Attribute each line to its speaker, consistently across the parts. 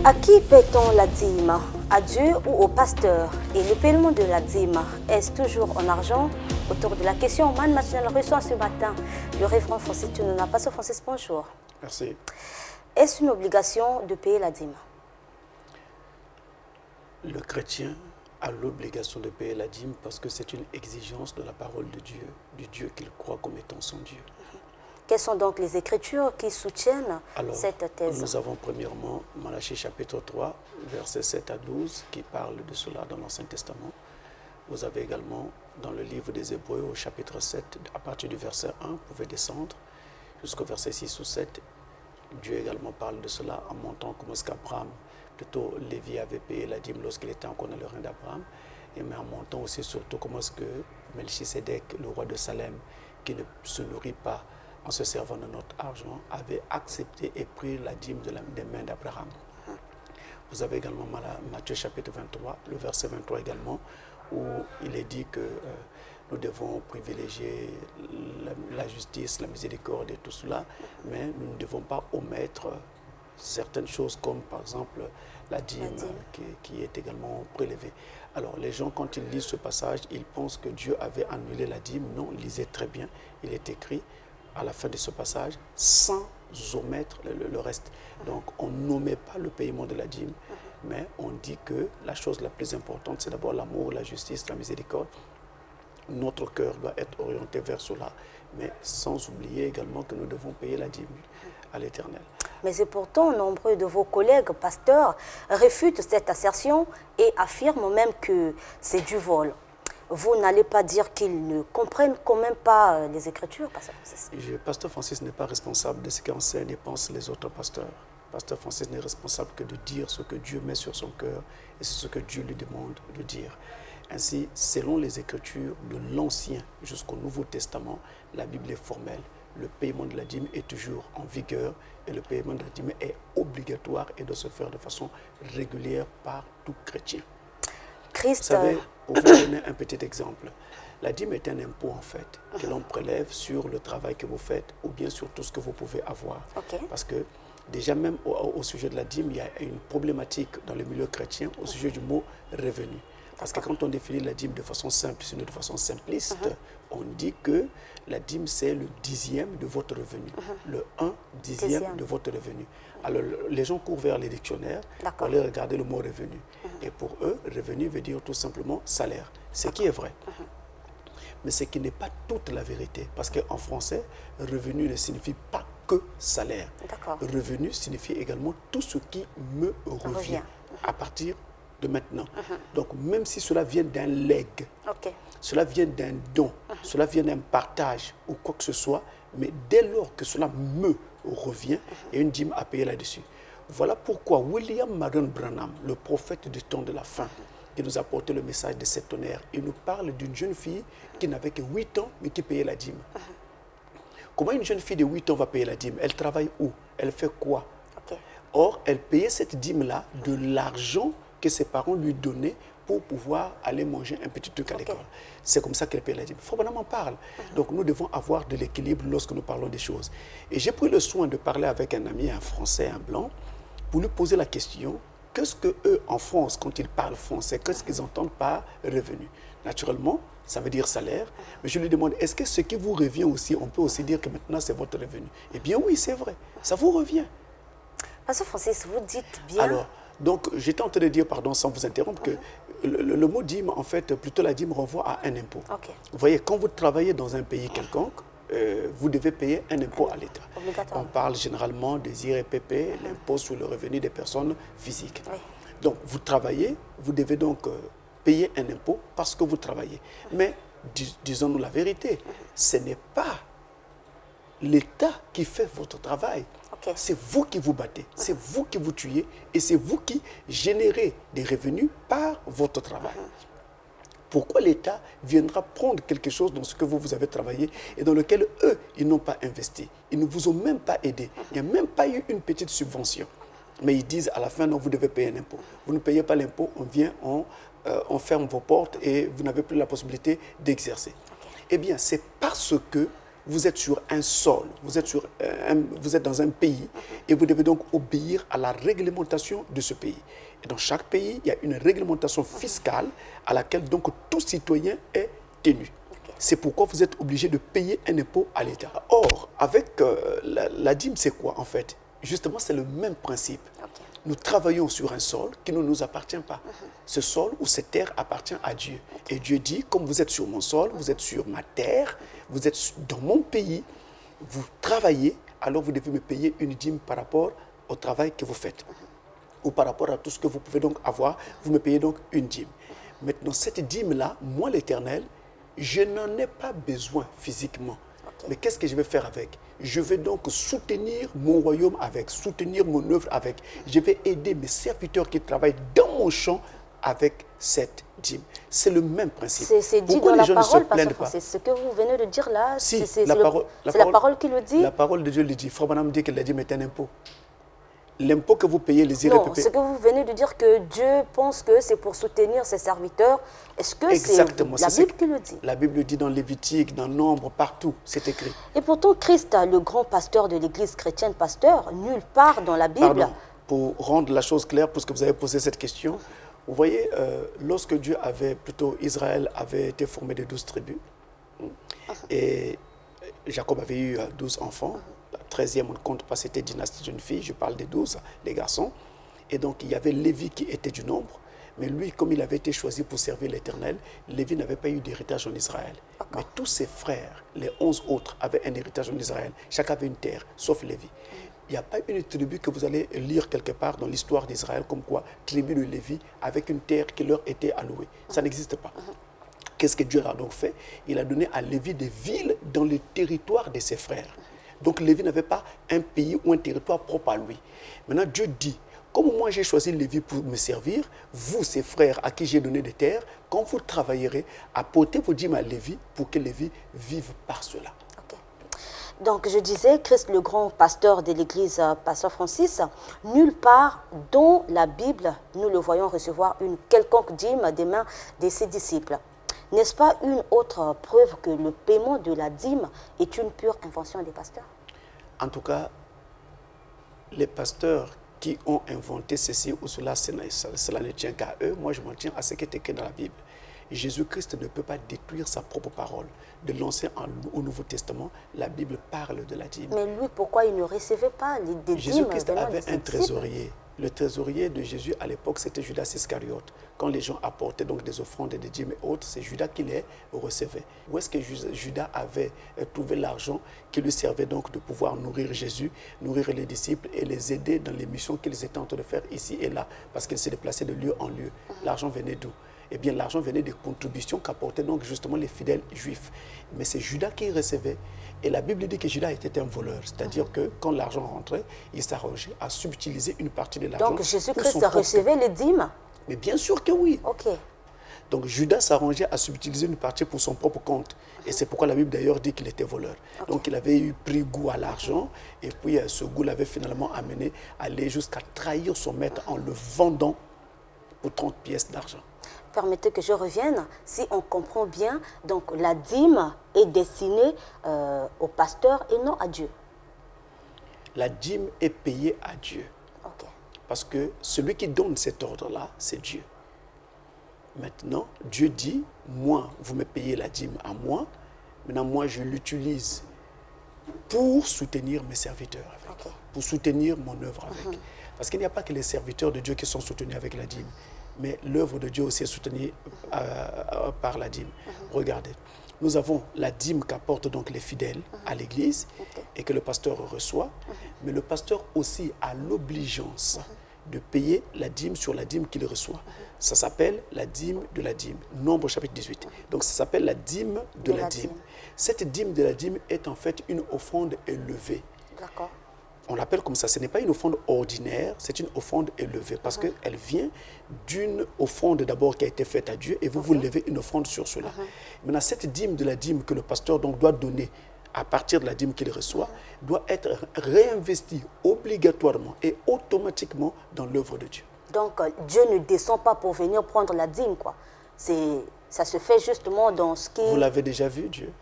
Speaker 1: À qui paie-t-on la dîme? À Dieu ou au pasteur? Et le paiement de la dîme, est-ce toujours en argent? Autour de la question, Man National reçoit ce matin le révérend Francis Tununa. Pasteur Francis, bonjour.
Speaker 2: Merci.
Speaker 1: Est-ce une obligation de payer la dîme?
Speaker 2: Le chrétien a l'obligation de payer la dîme parce que c'est une exigence de la parole de Dieu, du Dieu qu'il croit comme étant son Dieu.
Speaker 1: Quelles sont donc les Écritures qui soutiennent cette thèse?
Speaker 2: Nous avons premièrement Malachie chapitre 3, versets 7 à 12, qui parle de cela dans l'Ancien Testament. Vous avez également dans le livre des Hébreux, au chapitre 7, à partir du verset 1, vous pouvez descendre jusqu'au verset 6 ou 7. Dieu également parle de cela en montrant comment est-ce qu'Abraham, plutôt Lévi avait payé la dîme lorsqu'il était encore dans le règne d'Abraham, mais en montrant aussi surtout comment est-ce que Melchisédek, le roi de Salem, qui ne se nourrit pas en se servant de notre argent, avait accepté et pris la dîme des mains d'Abraham. Vous avez également Matthieu chapitre 23, le verset 23 également, où il est dit que nous devons privilégier la justice, la miséricorde et tout cela, mais nous ne devons pas omettre certaines choses comme par exemple la dîme. Qui est également prélevée. Alors les gens, quand ils lisent ce passage, ils pensent que Dieu avait annulé la dîme. Non, lisez très bien, il est écrit à la fin de ce passage, sans omettre le reste. Donc, on n'omet pas le paiement de la dîme, mais on dit que la chose la plus importante, c'est d'abord l'amour, la justice, la miséricorde. Notre cœur doit être orienté vers cela, mais sans oublier également que nous devons payer la dîme à l'Éternel.
Speaker 1: Mais c'est pourtant nombreux de vos collègues pasteurs réfutent cette assertion et affirment même que c'est du vol. Vous n'allez pas dire qu'ils ne comprennent quand même pas les Écritures, Pasteur Francis?
Speaker 2: Pasteur Francis n'est pas responsable de ce qu'enseignent et pensent les autres pasteurs. Pasteur Francis n'est responsable que de dire ce que Dieu met sur son cœur et c'est ce que Dieu lui demande de dire. Ainsi, selon les Écritures de l'Ancien jusqu'au Nouveau Testament, la Bible est formelle. Le paiement de la dîme est toujours en vigueur et le paiement de la dîme est obligatoire et doit se faire de façon régulière par tout chrétien.
Speaker 1: Christ...
Speaker 2: Vous savez, pour vous donner un petit exemple, la dîme est un impôt en fait que l'on prélève sur le travail que vous faites ou bien sur tout ce que vous pouvez avoir. Parce que déjà même au sujet de la dîme, il y a une problématique dans le milieu chrétien au sujet du mot revenu. Parce que quand on définit la dîme de façon simple, sinon de façon simpliste, on dit que la dîme c'est le dixième de votre revenu, le 1/10 de votre revenu. Alors les gens courent vers les dictionnaires pour aller regarder le mot revenu. Et pour eux, revenu veut dire tout simplement salaire, ce qui est vrai. Mais ce qui n'est pas toute la vérité, parce qu'en français, revenu ne signifie pas que salaire. Revenu signifie également tout ce qui me revient à partir de maintenant. Donc même si cela vient d'un legs, cela vient d'un don, cela vient d'un partage ou quoi que ce soit, mais dès lors que cela me revient, il y a une dîme à payer là-dessus. Voilà pourquoi William Marion Branham, le prophète du temps de la fin, qui nous a apporté le message de cet honneur, il nous parle d'une jeune fille qui n'avait que 8 ans, mais qui payait la dîme. Comment une jeune fille de 8 ans va payer la dîme? Elle travaille où? Elle fait quoi? Or, elle payait cette dîme-là de l'argent que ses parents lui donnaient pour pouvoir aller manger un petit truc à l'école. C'est comme ça qu'elle paye la dîme. Frère Branham en parle. Donc nous devons avoir de l'équilibre lorsque nous parlons des choses. Et j'ai pris le soin de parler avec un ami, un Français, un Blanc, pour lui poser la question, qu'est-ce que eux, en France, quand ils parlent français, qu'est-ce qu'ils entendent par revenu? Naturellement, ça veut dire salaire. Mais je lui demande, est-ce que ce qui vous revient aussi, on peut aussi dire que maintenant c'est votre revenu? Eh bien oui, c'est vrai. Ça vous revient.
Speaker 1: Pasteur Francis, vous dites bien...
Speaker 2: Alors, donc, j'étais en train de dire, pardon, sans vous interrompre, que le mot dîme, en fait, plutôt la dîme renvoie à un impôt. Vous voyez, quand vous travaillez dans un pays quelconque, vous devez payer un impôt à l'État. On parle généralement des IRPP, l'impôt sur le revenu des personnes physiques. Donc, vous travaillez, vous devez donc payer un impôt parce que vous travaillez. Mais, disons-nous la vérité, ce n'est pas l'État qui fait votre travail. C'est vous qui vous battez, c'est vous qui vous tuez et c'est vous qui générez des revenus par votre travail. Pourquoi l'État viendra prendre quelque chose dans ce que vous avez travaillé et dans lequel eux, ils n'ont pas investi? Ils ne vous ont même pas aidé. Il n'y a même pas eu une petite subvention. Mais ils disent à la fin, non, vous devez payer un impôt. Vous ne payez pas l'impôt, on vient, on ferme vos portes et vous n'avez plus la possibilité d'exercer. Eh bien, c'est parce que vous êtes sur un sol, vous êtes dans un pays et vous devez donc obéir à la réglementation de ce pays. Et dans chaque pays, il y a une réglementation fiscale à laquelle donc tout citoyen est tenu. C'est pourquoi vous êtes obligé de payer un impôt à l'État. Or, avec la dîme, c'est quoi en fait? Justement, c'est le même principe. Nous travaillons sur un sol qui ne nous appartient pas. Ce sol ou cette terre appartient à Dieu. Et Dieu dit, comme vous êtes sur mon sol, vous êtes sur ma terre, vous êtes dans mon pays, vous travaillez, alors vous devez me payer une dîme par rapport au travail que vous faites. Ou par rapport à tout ce que vous pouvez donc avoir, vous me payez donc une dîme. Maintenant, cette dîme-là, moi l'Éternel, je n'en ai pas besoin physiquement. Mais qu'est-ce que je vais faire avec? Je vais donc soutenir mon royaume avec, soutenir mon œuvre avec. Je vais aider mes serviteurs qui travaillent dans mon champ avec cette dîme. C'est le même principe.
Speaker 1: C'est dit dans la parole, Pasteur Francis. Ce que vous venez de dire là,
Speaker 2: si,
Speaker 1: c'est la parole qui le dit.
Speaker 2: La parole de Dieu le dit. Frère Branham dit que la dîme est un impôt. L'impôt que vous payez, les irrépublicains.
Speaker 1: Non, ce que vous venez de dire que Dieu pense que c'est pour soutenir ses serviteurs, est-ce que c'est la Bible qui le dit? La
Speaker 2: Bible le dit dans Lévitique, dans Nombre, partout, c'est écrit.
Speaker 1: Et pourtant, Christ, le grand pasteur de l'Église chrétienne, pasteur, nulle part dans la Bible.
Speaker 2: Pardon, pour rendre la chose claire, puisque vous avez posé cette question, vous voyez, lorsque Israël avait été formé de 12 tribus, et Jacob avait eu 12 enfants, la 13e, on ne compte pas, c'était dynastie d'une fille, je parle des 12, les garçons. Et donc, il y avait Lévi qui était du nombre. Mais lui, comme il avait été choisi pour servir l'Éternel, Lévi n'avait pas eu d'héritage en Israël. Mais tous ses frères, les 11 autres, avaient un héritage en Israël. Chacun avait une terre, sauf Lévi. Il n'y a pas une tribu que vous allez lire quelque part dans l'histoire d'Israël, comme quoi, tribu de Lévi, avec une terre qui leur était allouée. Ça n'existe pas. Qu'est-ce que Dieu a donc fait? Il a donné à Lévi des villes dans le territoire de ses frères. Donc Lévi n'avait pas un pays ou un territoire propre à lui. Maintenant, Dieu dit, comme moi j'ai choisi Lévi pour me servir, vous, ses frères à qui j'ai donné des terres, quand vous travaillerez, apportez vos dîmes à Lévi pour que Lévi vive par cela.
Speaker 1: Okay. Donc je disais, Christ le grand pasteur de l'Église, Pasteur Francis, nulle part dans la Bible, nous le voyons recevoir une quelconque dîme des mains de ses disciples. N'est-ce pas une autre preuve que le paiement de la dîme est une pure invention des pasteurs?
Speaker 2: En tout cas, les pasteurs qui ont inventé ceci ou cela, cela ne tient qu'à eux. Moi, je m'en tiens à ce qui est écrit dans la Bible. Jésus-Christ ne peut pas détruire sa propre parole. De l'Ancien au Nouveau Testament, la Bible parle de la dîme.
Speaker 1: Mais lui, pourquoi il ne recevait pas des dîmes?
Speaker 2: Jésus-Christ avait un trésorier. Le trésorier de Jésus à l'époque, c'était Judas Iscariote. Quand les gens apportaient donc des offrandes et des dîmes et autres, c'est Judas qui les recevait. Où est-ce que Judas avait trouvé l'argent qui lui servait donc de pouvoir nourrir Jésus, nourrir les disciples et les aider dans les missions qu'ils étaient en train de faire ici et là, parce qu'ils se déplaçaient de lieu en lieu. L'argent venait d'où? Eh bien, l'argent venait des contributions qu'apportaient donc justement les fidèles juifs. Mais c'est Judas qui recevait. Et la Bible dit que Judas était un voleur. C'est-à-dire que quand l'argent rentrait, il s'arrangeait à subtiliser une partie de l'argent.
Speaker 1: Donc Jésus-Christ recevait les dîmes?
Speaker 2: Mais bien sûr que oui.
Speaker 1: Ok.
Speaker 2: Donc Judas s'arrangeait à subtiliser une partie pour son propre compte. Et c'est pourquoi la Bible d'ailleurs dit qu'il était voleur. Okay. Donc il avait pris goût à l'argent. Et puis ce goût l'avait finalement amené à aller jusqu'à trahir son maître en le vendant pour 30 pièces d'argent.
Speaker 1: Permettez que je revienne. Si on comprend bien, donc la dîme est destinée au pasteur et non à Dieu.
Speaker 2: La dîme est payée à Dieu.
Speaker 1: Okay.
Speaker 2: Parce que celui qui donne cet ordre-là, c'est Dieu. Maintenant, Dieu dit, moi, vous me payez la dîme à moi. Maintenant, moi, je l'utilise pour soutenir mes serviteurs, avec, pour soutenir mon œuvre avec. Parce qu'il n'y a pas que les serviteurs de Dieu qui sont soutenus avec la dîme. Mais l'œuvre de Dieu aussi est soutenue par la dîme. Regardez, nous avons la dîme qu'apportent donc les fidèles à l'église et que le pasteur reçoit. Mais le pasteur aussi a l'obligeance de payer la dîme sur la dîme qu'il reçoit. Ça s'appelle la dîme de la dîme. Nombre chapitre 18. Donc ça s'appelle la dîme de la dîme. Cette dîme de la dîme est en fait une offrande élevée.
Speaker 1: D'accord.
Speaker 2: on l'appelle comme ça, ce n'est pas une offrande ordinaire, c'est une offrande élevée parce qu'elle vient d'une offrande d'abord qui a été faite à Dieu et vous levez une offrande sur cela. Maintenant, cette dîme de la dîme que le pasteur donc doit donner à partir de la dîme qu'il reçoit, doit être réinvestie obligatoirement et automatiquement dans l'œuvre de Dieu.
Speaker 1: Donc, Dieu ne descend pas pour venir prendre la dîme, quoi. Ça se fait justement dans ce qui...
Speaker 2: Vous l'avez déjà vu, Dieu?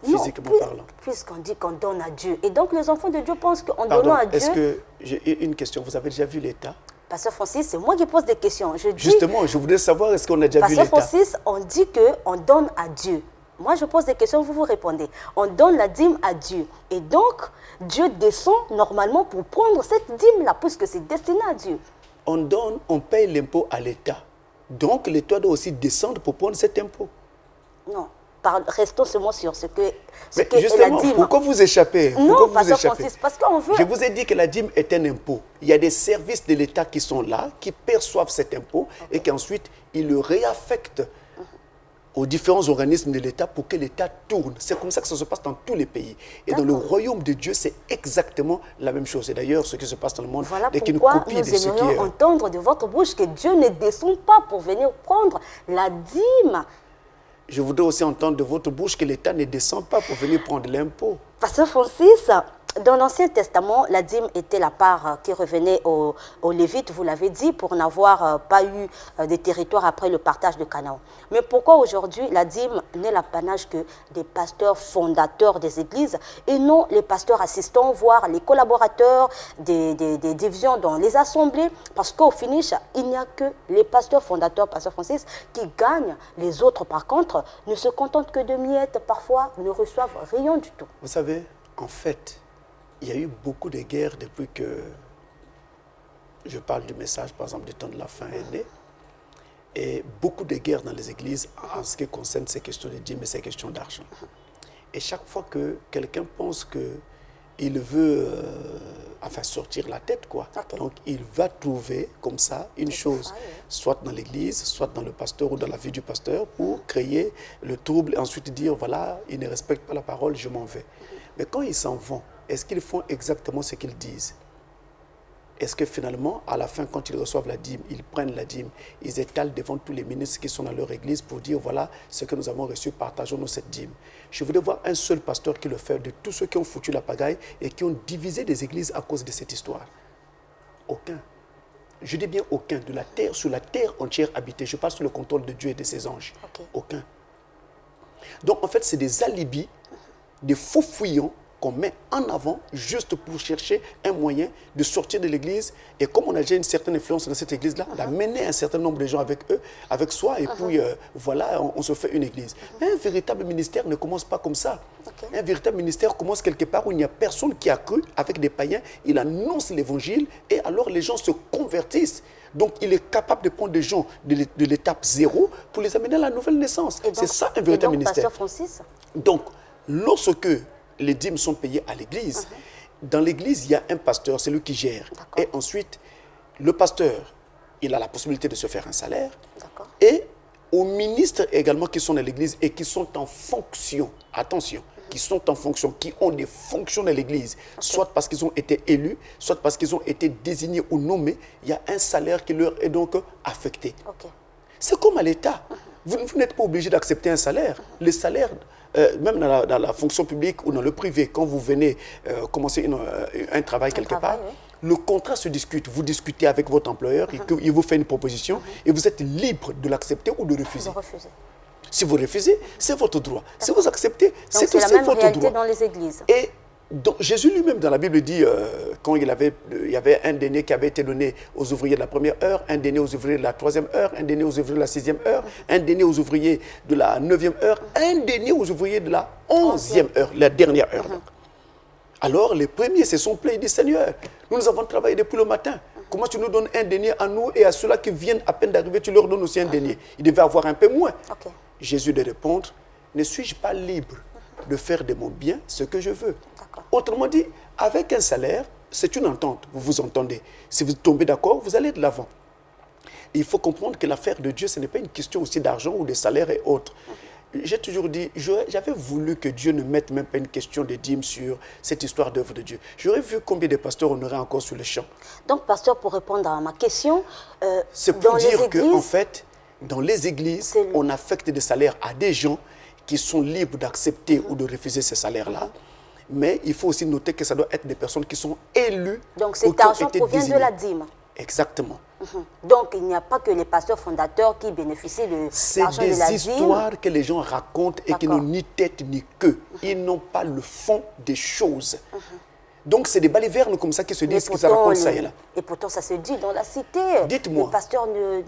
Speaker 2: Physiquement parlant.
Speaker 1: Puisqu'on dit qu'on donne à Dieu. Et donc, les enfants de Dieu pensent qu'en donnant à Dieu...
Speaker 2: Est-ce que... J'ai une question. Vous avez déjà vu l'État?
Speaker 1: Pasteur Francis, c'est moi qui pose des questions.
Speaker 2: Justement, je voudrais savoir, est-ce qu'on a déjà vu l'État?
Speaker 1: Pasteur Francis, on dit qu'on donne à Dieu. Moi, je pose des questions, vous répondez. On donne la dîme à Dieu. Et donc, Dieu descend normalement pour prendre cette dîme-là, puisque c'est destiné à Dieu.
Speaker 2: On paye l'impôt à l'État. Donc, l'État doit aussi descendre pour prendre cet impôt.
Speaker 1: Non. Restons seulement sur ce que
Speaker 2: est la dîme. Pourquoi vous échappez?
Speaker 1: Non, Pasteur Francis, parce qu'on veut...
Speaker 2: Je vous ai dit que la dîme est un impôt. Il y a des services de l'État qui sont là, qui perçoivent cet impôt et qu'ensuite, ils le réaffectent aux différents organismes de l'État pour que l'État tourne. C'est comme ça que ça se passe dans tous les pays. Et dans le royaume de Dieu, c'est exactement la même chose. Et d'ailleurs, ce qui se passe dans le monde n'est qu'une copie de ce qui est...
Speaker 1: Voilà pourquoi nous aimerions entendre de votre bouche que Dieu ne descend pas pour venir prendre la dîme.
Speaker 2: Je voudrais aussi entendre de votre bouche que l'État ne descend pas pour venir prendre l'impôt.
Speaker 1: Pasteur Francis, dans l'Ancien Testament, la dîme était la part qui revenait aux Lévites, vous l'avez dit, pour n'avoir pas eu des territoires après le partage de Canaan. Mais pourquoi aujourd'hui la dîme n'est l'apanage que des pasteurs fondateurs des églises et non les pasteurs assistants, voire les collaborateurs des divisions dans les assemblées? Parce qu'au finish, il n'y a que les pasteurs fondateurs, Pasteur Francis, qui gagnent. Les autres, par contre, ne se contentent que de miettes, parfois ne reçoivent rien du tout.
Speaker 2: Vous savez, en fait, il y a eu beaucoup de guerres depuis que je parle du message, par exemple, du temps de la fin est né. Et beaucoup de guerres dans les églises en ce qui concerne ces questions de dîmes et ces questions d'argent. Et chaque fois que quelqu'un pense qu'il veut sortir la tête, quoi. Donc il va trouver comme ça une chose, soit dans l'église, soit dans le pasteur ou dans la vie du pasteur, pour créer le trouble et ensuite dire, voilà, ils ne respectent pas la parole, je m'en vais. Mais quand ils s'en vont, est-ce qu'ils font exactement ce qu'ils disent? Est-ce que finalement, à la fin, quand ils reçoivent la dîme, ils prennent la dîme, ils étalent devant tous les ministres qui sont dans leur église pour dire, voilà ce que nous avons reçu, partageons-nous cette dîme. Je voudrais voir un seul pasteur qui le fait de tous ceux qui ont foutu la pagaille et qui ont divisé des églises à cause de cette histoire. Aucun. Je dis bien aucun. De la terre, sur la terre entière habitée. Je parle sous le contrôle de Dieu et de ses anges. Aucun. Donc en fait, c'est des alibis, des faux fouillants qu'on met en avant juste pour chercher un moyen de sortir de l'église. Et comme on a déjà une certaine influence dans cette église-là, d'amener un certain nombre de gens avec eux, avec soi, et puis voilà, on se fait une église. Mais un véritable ministère ne commence pas comme ça. Un véritable ministère commence quelque part où il n'y a personne qui a cru, avec des païens, il annonce l'évangile et alors les gens se convertissent. Donc, il est capable de prendre des gens de l'étape 0 pour les amener à la nouvelle naissance. C'est ça un véritable ministère.
Speaker 1: Pasteur Francis?
Speaker 2: Donc, lorsque les dîmes sont payées à l'église, dans l'église, il y a un pasteur, c'est lui qui gère. Et ensuite, le pasteur, il a la possibilité de se faire un salaire. Et aux ministres également qui sont dans l'église et qui sont en fonction, attention, qui sont en fonction, qui ont des fonctions dans l'église, soit parce qu'ils ont été élus, soit parce qu'ils ont été désignés ou nommés, il y a un salaire qui leur est donc affecté. C'est comme à l'État. Vous n'êtes pas obligé d'accepter un salaire. Les salaires, même dans la fonction publique ou dans le privé, quand vous venez commencer un travail quelque part, le contrat se discute. Vous discutez avec votre employeur, il vous fait une proposition et vous êtes libre de l'accepter ou de refuser. Si vous refusez, c'est votre droit. Si vous acceptez, c'est aussi votre droit. C'est la même réalité
Speaker 1: dans les églises.
Speaker 2: Et donc, Jésus lui-même, dans la Bible, dit, quand il y avait un denier qui avait été donné aux ouvriers de la première heure, un denier aux ouvriers de la troisième heure, un denier aux ouvriers de la sixième heure, un denier aux ouvriers de la neuvième heure, un denier aux ouvriers de la 11e heure, la dernière heure. Alors, les premiers se sont plaints, ils disent, Seigneur, nous avons travaillé depuis le matin. Comment tu nous donnes un denier à nous et à ceux-là qui viennent à peine d'arriver, tu leur donnes aussi un denier? Ils devaient avoir un peu moins. Jésus de répondre, ne suis-je pas libre de faire de mon bien ce que je veux? Autrement dit, avec un salaire, c'est une entente, vous vous entendez. Si vous tombez d'accord, vous allez de l'avant. Il faut comprendre que l'affaire de Dieu, ce n'est pas une question aussi d'argent ou de salaire et autres. j'ai toujours dit, j'avais voulu que Dieu ne mette même pas une question de dîme sur cette histoire d'œuvre de Dieu. J'aurais vu combien de pasteurs on aurait encore sur le champ.
Speaker 1: Donc, pasteur, pour répondre à ma question,
Speaker 2: c'est pour dire qu'en fait, dans les églises, on affecte des salaires à des gens qui sont libres d'accepter ou de refuser ces salaires-là. Mais il faut aussi noter que ça doit être des personnes qui sont élues.
Speaker 1: Donc, cet argent provient de la dîme.
Speaker 2: Exactement.
Speaker 1: Donc, il n'y a pas que les pasteurs fondateurs qui bénéficient de l'argent de la dîme.
Speaker 2: C'est des histoires que les gens racontent et qui n'ont ni tête ni queue. Ils n'ont pas le fond des choses. Donc, c'est des balivernes comme ça qui se disent, qui se racontent ça et là.
Speaker 1: Et pourtant, ça se dit dans la cité.
Speaker 2: Dites-moi,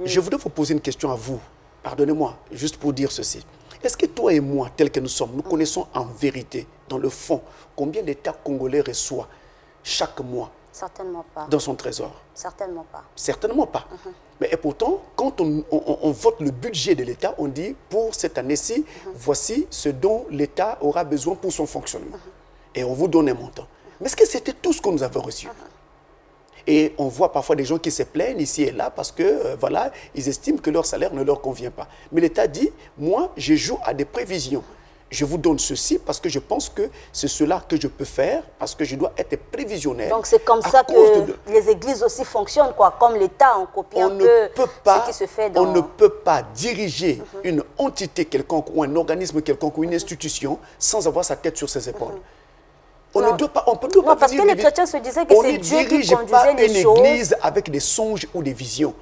Speaker 2: je voudrais vous poser une question à vous. Pardonnez-moi, juste pour dire ceci. Est-ce que toi et moi, tels que nous sommes, nous connaissons en vérité, dans le fond, combien l'État congolais reçoit chaque mois?
Speaker 1: Certainement pas.
Speaker 2: Dans son trésor?
Speaker 1: Certainement pas.
Speaker 2: Certainement pas. Mais et pourtant, quand on vote le budget de l'État, on dit, pour cette année-ci, voici ce dont l'État aura besoin pour son fonctionnement. Et on vous donne un montant. Mais est-ce que c'était tout ce que nous avons reçu? Et on voit parfois des gens qui se plaignent ici et là parce que, voilà, ils estiment que leur salaire ne leur convient pas. Mais l'État dit, moi, je joue à des prévisions. Je vous donne ceci parce que je pense que c'est cela que je peux faire, parce que je dois être prévisionnel.
Speaker 1: Donc c'est comme ça que les églises aussi fonctionnent, quoi, comme l'État, en copiant ce qui se fait dans...
Speaker 2: On ne peut pas diriger une entité quelconque ou un organisme quelconque ou une institution sans avoir sa tête sur ses épaules. On ne doit pas,
Speaker 1: non, parce que les chrétiens se disaient que c'est Dieu qui conduisait les choses.
Speaker 2: On ne dirige pas une église avec des songes ou des visions.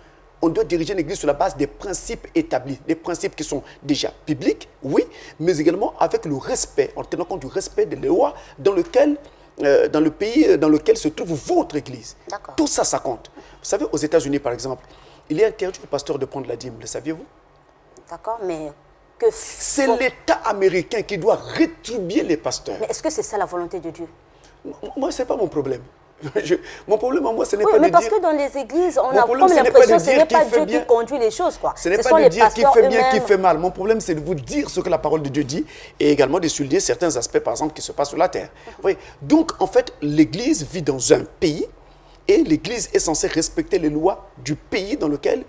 Speaker 2: On doit diriger une église sur la base des principes établis, des principes qui sont déjà bibliques, oui, mais également avec le respect, en tenant compte du respect des lois dans le pays dans lequel se trouve votre église. Tout ça, ça compte. Vous savez, aux États-Unis, par exemple, il est interdit aux pasteurs de prendre la dîme, le saviez-vous?
Speaker 1: D'accord, mais...
Speaker 2: C'est l'État américain qui doit rétribuer les pasteurs.
Speaker 1: Mais est-ce que c'est ça la volonté de Dieu?
Speaker 2: Moi, ce n'est pas mon problème. Mon problème à moi, ce n'est
Speaker 1: pas de dire... Oui, mais parce que dans les églises, on a comme l'impression que ce n'est pas Dieu qui conduit les choses, quoi.
Speaker 2: Ce n'est pas de dire qui fait bien, qui fait mal. Mon problème, c'est de vous dire ce que la parole de Dieu dit et également de souligner certains aspects, par exemple, qui se passent sur la terre. Oui. Donc, en fait, l'Église vit dans un pays et l'Église est censée respecter les lois du pays dans lequel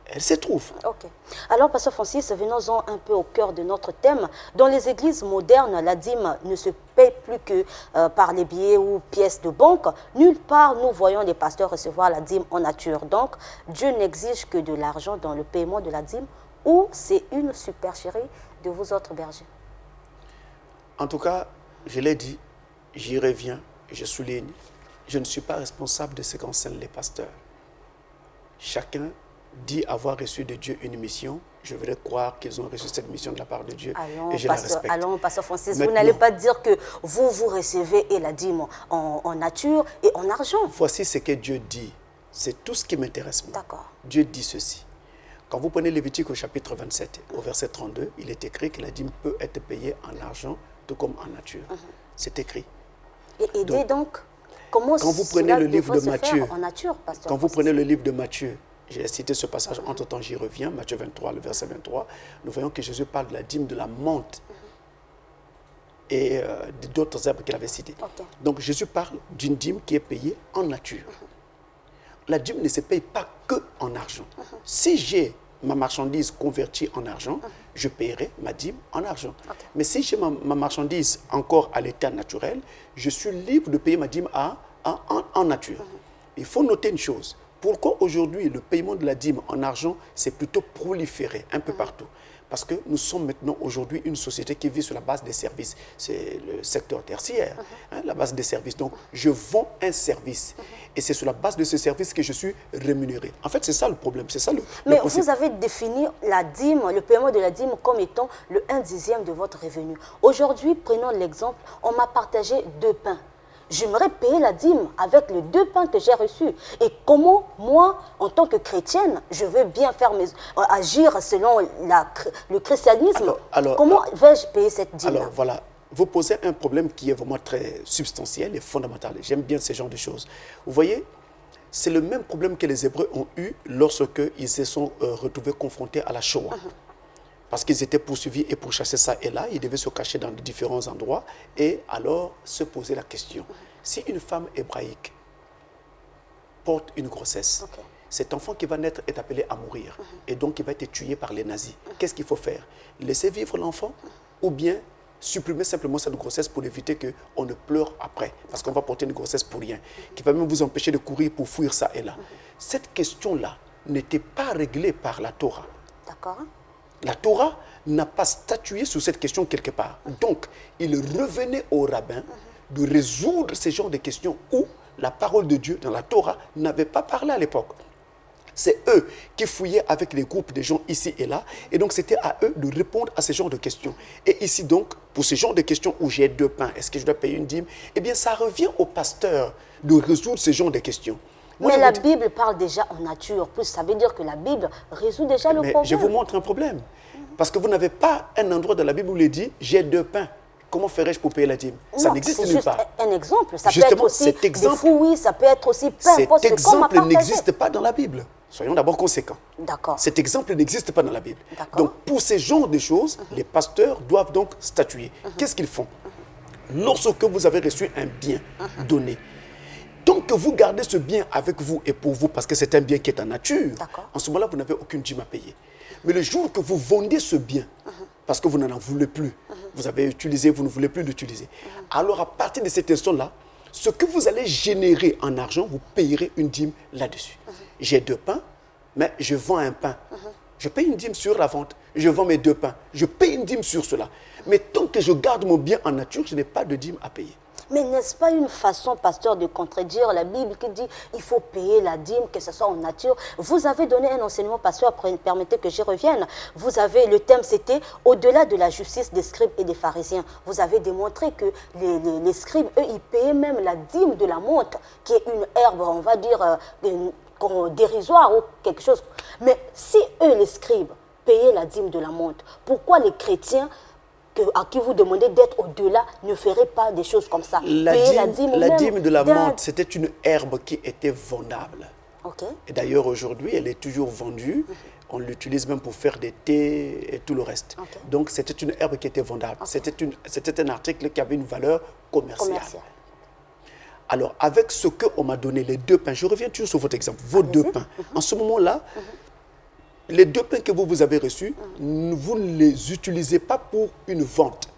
Speaker 2: elle se trouve.
Speaker 1: Ok. Alors, Pasteur Francis, venons-en un peu au cœur de notre thème. Dans les églises modernes, la dîme ne se paie plus que par les billets ou pièces de banque. Nulle part, nous voyons les pasteurs recevoir la dîme en nature. Donc, Dieu n'exige que de l'argent dans le paiement de la dîme, ou c'est une supercherie de vous autres bergers?
Speaker 2: En tout cas, je l'ai dit, j'y reviens, je souligne, je ne suis pas responsable de ce qu'enseignent les pasteurs. Chacun dit avoir reçu de Dieu une mission. Je voudrais croire qu'ils ont reçu cette mission de la part de Dieu et je la respecte.
Speaker 1: Allons, Pasteur Francis, vous n'allez pas dire que vous recevez et la dîme en nature et en argent.
Speaker 2: Voici ce que Dieu dit. C'est tout ce qui m'intéresse.
Speaker 1: D'accord.
Speaker 2: Dieu dit ceci. Quand vous prenez Lévitique au chapitre 27, au verset 32, il est écrit que la dîme peut être payée en argent, tout comme en nature. C'est écrit.
Speaker 1: Et donc, comment
Speaker 2: quand vous prenez le livre de Matthieu,
Speaker 1: en nature,
Speaker 2: quand vous prenez le livre de Matthieu, j'ai cité ce passage, entre-temps j'y reviens, Matthieu 23, le verset 23, nous voyons que Jésus parle de la dîme de la menthe et d'autres herbes qu'il avait citées. Donc Jésus parle d'une dîme qui est payée en nature. La dîme ne se paye pas que en argent. Si j'ai ma marchandise convertie en argent, je paierai ma dîme en argent. Mais si j'ai ma marchandise encore à l'état naturel, je suis libre de payer ma dîme en nature. Il faut noter une chose. Pourquoi aujourd'hui le paiement de la dîme en argent s'est plutôt proliféré un peu partout? Parce que nous sommes maintenant aujourd'hui une société qui vit sur la base des services. C'est le secteur tertiaire, la base des services. Donc, je vends un service. Et c'est sur la base de ce service que je suis rémunéré. En fait, c'est ça le problème. C'est ça
Speaker 1: Mais vous avez défini la dîme, le paiement de la dîme comme étant le 1/10 de votre revenu. Aujourd'hui, prenons l'exemple, on m'a partagé 2 pains. J'aimerais payer la dîme avec les 2 pains que j'ai reçus. Et comment, moi, en tant que chrétienne, je veux bien agir selon le christianisme. Comment vais-je payer cette dîme?
Speaker 2: Alors, voilà. Vous posez un problème qui est vraiment très substantiel et fondamental. J'aime bien ce genre de choses. Vous voyez, c'est le même problème que les Hébreux ont eu lorsqu'ils se sont retrouvés confrontés à la Shoah. Parce qu'ils étaient poursuivis et pourchassés ça et là, ils devaient se cacher dans différents endroits et alors se poser la question. Si une femme hébraïque porte une grossesse cet enfant qui va naître est appelé à mourir. Et donc, il va être tué par les nazis. Qu'est-ce qu'il faut faire? Laisser vivre l'enfant ou bien supprimer simplement cette grossesse pour éviter qu'on ne pleure après, parce qu'on va porter une grossesse pour rien, qui va même vous empêcher de courir pour fuir ça et là. Cette question-là n'était pas réglée par la Torah.
Speaker 1: D'accord.
Speaker 2: La Torah n'a pas statué sur cette question quelque part. Donc, il revenait aux rabbins de résoudre ce genre de questions où la parole de Dieu dans la Torah n'avait pas parlé à l'époque. C'est eux qui fouillaient avec les groupes de gens ici et là. Et donc, c'était à eux de répondre à ce genre de questions. Et ici, donc, pour ce genre de questions où j'ai 2 pains, est-ce que je dois payer une dîme? Eh bien, ça revient au pasteur de résoudre ce genre de questions.
Speaker 1: Moi, mais la Bible parle déjà en nature. Plus, ça veut dire que la Bible résout déjà le problème.
Speaker 2: Je vous montre un problème. Parce que vous n'avez pas un endroit de la Bible où il est dit « j'ai 2 pains ». Comment ferais-je pour payer la dîme? Ça n'existe nulle part.
Speaker 1: C'est juste un exemple. Ça peut être aussi des fruits, ça peut être aussi peu importe.
Speaker 2: Cet exemple n'existe pas dans la Bible. Soyons d'abord conséquents.
Speaker 1: D'accord.
Speaker 2: Cet exemple n'existe pas dans la Bible. Donc, pour ces genres de choses, les pasteurs doivent donc statuer. Qu'est-ce qu'ils font? Lorsque vous avez reçu un bien donné, tant que vous gardez ce bien avec vous et pour vous, parce que c'est un bien qui est en nature, en ce moment-là, vous n'avez aucune dîme à payer. Mais le jour que vous vendez ce bien, parce que vous n'en voulez plus, vous avez utilisé, vous ne voulez plus l'utiliser, alors à partir de cet instant-là, ce que vous allez générer en argent, vous payerez une dîme là-dessus. J'ai 2 pains, mais je vends un pain. Je paye une dîme sur la vente. Je vends mes 2 pains. Je paye une dîme sur cela. Mais tant que je garde mon bien en nature, je n'ai pas de dîme à payer.
Speaker 1: Mais n'est-ce pas une façon, pasteur, de contredire la Bible qui dit qu'il faut payer la dîme, que ce soit en nature? Vous avez donné un enseignement, pasteur, permettez que j'y revienne. Vous avez, le thème c'était au-delà de la justice des scribes et des pharisiens. Vous avez démontré que les scribes, eux, ils payaient même la dîme de la montre, qui est une herbe, on va dire, dérisoire ou quelque chose. Mais si eux, les scribes, payaient la dîme de la montre, pourquoi les chrétiens à qui vous demandez d'être au-delà ne ferait pas des choses comme ça?
Speaker 2: La dîme de la menthe, c'était une herbe qui était vendable. Et d'ailleurs, aujourd'hui, elle est toujours vendue. On l'utilise même pour faire des thés et tout le reste. Donc, c'était une herbe qui était vendable. C'était un article qui avait une valeur commerciale. Alors, avec ce qu'on m'a donné, les 2 pains, je reviens toujours sur votre exemple, vos 2 pains. En ce moment-là, les 2 pains que vous avez reçus, vous ne les utilisez pas pour une vente.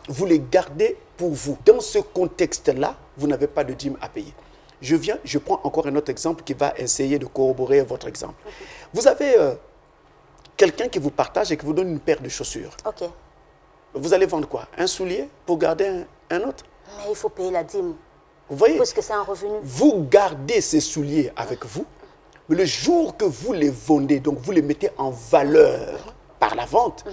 Speaker 2: Vous les gardez pour vous. Dans ce contexte-là, vous n'avez pas de dîme à payer. Je prends encore un autre exemple qui va essayer de corroborer votre exemple. Vous avez quelqu'un qui vous partage et qui vous donne une paire de chaussures. Vous allez vendre quoi? Un soulier pour garder un autre?
Speaker 1: Mais il faut payer la dîme.
Speaker 2: Vous voyez?
Speaker 1: Parce que c'est un revenu.
Speaker 2: Vous gardez ces souliers avec vous. Mais le jour que vous les vendez, donc vous les mettez en valeur par la vente,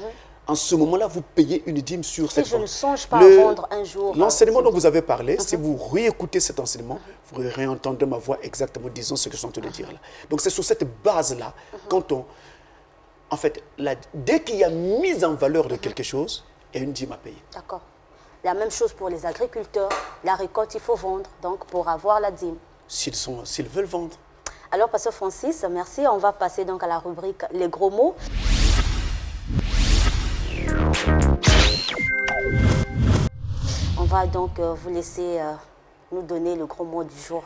Speaker 2: en ce moment-là, vous payez une dîme sur cette vente.
Speaker 1: Je ne songe pas à vendre un jour.
Speaker 2: L'enseignement dont vous avez parlé, si vous réécoutez cet enseignement, vous réentendrez ma voix exactement disant ce que je suis en train de dire là. Donc c'est sur cette base-là, quand on... En fait, dès qu'il y a mise en valeur de quelque chose, il y a une dîme à payer.
Speaker 1: D'accord. La même chose pour les agriculteurs. La récolte, il faut vendre, donc pour avoir la dîme.
Speaker 2: S'ils veulent vendre.
Speaker 1: Alors, pasteur Francis, merci. On va passer donc à la rubrique Les gros mots. On va donc vous laisser nous donner le gros mot du jour.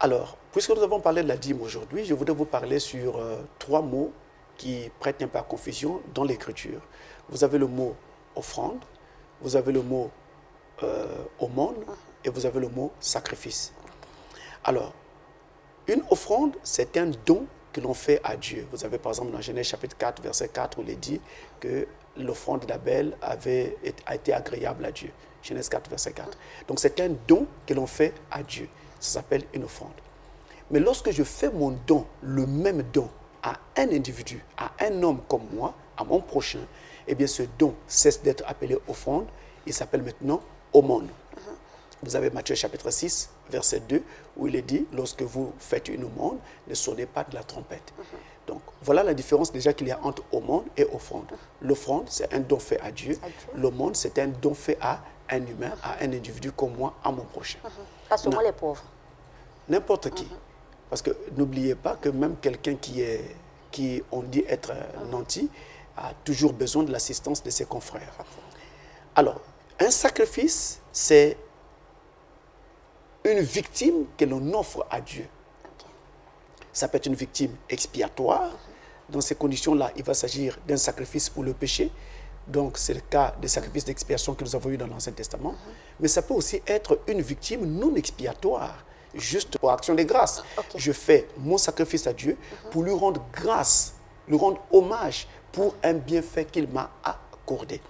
Speaker 2: Alors, puisque nous avons parlé de la dîme aujourd'hui, je voudrais vous parler sur 3 mots qui prêtent un peu à confusion dans l'écriture. Vous avez le mot offrande, vous avez le mot aumône et vous avez le mot sacrifice. Alors, une offrande, c'est un don que l'on fait à Dieu. Vous avez par exemple dans Genèse chapitre 4, verset 4, où il est dit que l'offrande d'Abel a été agréable à Dieu. Genèse 4, verset 4. Donc c'est un don que l'on fait à Dieu. Ça s'appelle une offrande. Mais lorsque je fais mon don, le même don, à un individu, à un homme comme moi, à mon prochain, eh bien ce don cesse d'être appelé offrande. Il s'appelle maintenant aumône. Vous avez Matthieu chapitre 6, verset 2, où il est dit, lorsque vous faites une aumône, ne sonnez pas de la trompette. Donc, voilà la différence déjà qu'il y a entre aumône et offrande. L'offrande, c'est un don fait à Dieu. L'aumône, c'est un don fait à un humain, à un individu comme moi, à mon prochain.
Speaker 1: Pas seulement les pauvres.
Speaker 2: N'importe qui. Parce que n'oubliez pas que même quelqu'un qui on dit être nanti, a toujours besoin de l'assistance de ses confrères. Alors, un sacrifice, c'est une victime que l'on offre à Dieu. Ça peut être une victime expiatoire. Dans ces conditions-là, il va s'agir d'un sacrifice pour le péché. Donc, c'est le cas des sacrifices d'expiation que nous avons eu dans l'Ancien Testament. Mais ça peut aussi être une victime non expiatoire, juste pour action de grâce. Je fais mon sacrifice à Dieu pour lui rendre grâce, lui rendre hommage pour un bienfait qu'il m'a accordé.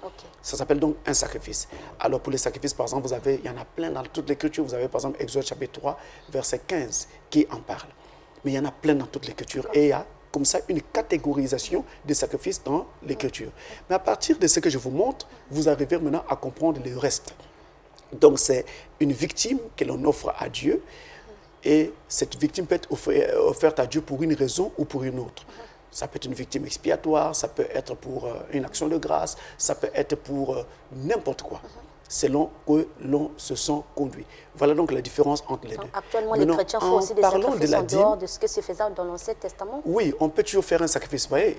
Speaker 2: Ça s'appelle donc un sacrifice. Alors, pour les sacrifices, par exemple, il y en a plein dans toute l'Écriture. Vous avez, par exemple, Exode chapitre 3, verset 15, qui en parle. Mais il y en a plein dans toute l'Écriture. Et il y a comme ça une catégorisation des sacrifices dans l'Écriture. Mais à partir de ce que je vous montre, vous arrivez maintenant à comprendre le reste. Donc c'est une victime que l'on offre à Dieu et cette victime peut être offerte à Dieu pour une raison ou pour une autre. Ça peut être une victime expiatoire, ça peut être pour une action de grâce, ça peut être pour n'importe quoi, selon que l'on se sent conduit. Voilà donc la différence entre les deux.
Speaker 1: Actuellement, les chrétiens font aussi des sacrifices en dehors de ce que se faisait dans l'Ancien Testament.
Speaker 2: Oui, on peut toujours faire un sacrifice. Vous voyez,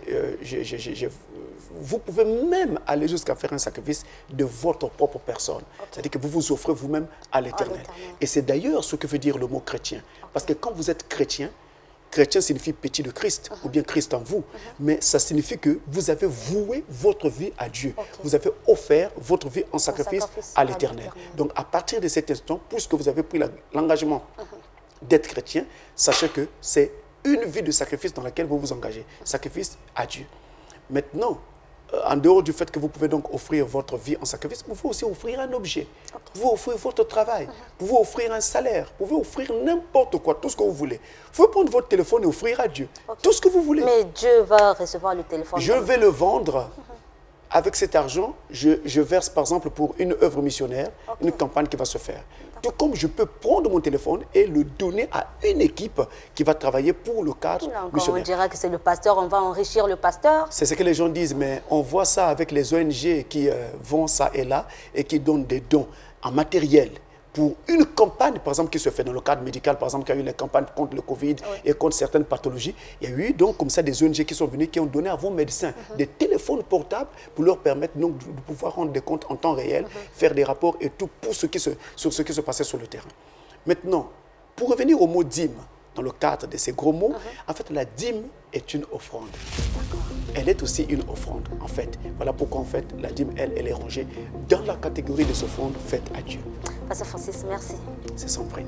Speaker 2: vous pouvez même aller jusqu'à faire un sacrifice de votre propre personne. C'est-à-dire que vous vous offrez vous-même à l'Éternel. Et c'est d'ailleurs ce que veut dire le mot chrétien. Parce que quand vous êtes chrétien, chrétien signifie petit de Christ, ou bien Christ en vous. Mais ça signifie que vous avez voué votre vie à Dieu. Vous avez offert votre vie en sacrifice à l'Éternel. Donc, à partir de cet instant, puisque vous avez pris l'engagement d'être chrétien, sachez que c'est une vie de sacrifice dans laquelle vous vous engagez. Sacrifice à Dieu. Maintenant, en dehors du fait que vous pouvez donc offrir votre vie en sacrifice, vous pouvez aussi offrir un objet. Vous pouvez offrir votre travail. Vous pouvez offrir un salaire. Vous pouvez offrir n'importe quoi, tout ce que vous voulez. Vous pouvez prendre votre téléphone et offrir à Dieu. Tout ce que vous voulez.
Speaker 1: Mais Dieu va recevoir le téléphone.
Speaker 2: Je vais le vendre. Avec cet argent, je verse par exemple pour une œuvre missionnaire, une campagne qui va se faire. Tout comme je peux prendre mon téléphone et le donner à une équipe qui va travailler pour le cadre missionnaire.
Speaker 1: On dira que c'est le pasteur, on va enrichir le pasteur.
Speaker 2: C'est ce que les gens disent, mais on voit ça avec les ONG qui vont ça et là et qui donnent des dons en matériel pour une campagne, par exemple, qui se fait dans le cadre médical, par exemple, qui a eu les campagnes contre le Covid et contre certaines pathologies. Il y a eu donc comme ça des ONG qui sont venus, qui ont donné à vos médecins des téléphones portables pour leur permettre donc de pouvoir rendre des comptes en temps réel, faire des rapports et tout pour sur ce qui se passait sur le terrain. Maintenant, pour revenir au mot dîme, dans le cadre de ces gros mots, en fait, la dîme est une offrande. Elle est aussi une offrande, en fait. Voilà pourquoi, en fait, la dîme, elle est rangée dans la catégorie des offrandes faites à Dieu.
Speaker 1: Pasteur Francis, merci.
Speaker 2: C'est son prix.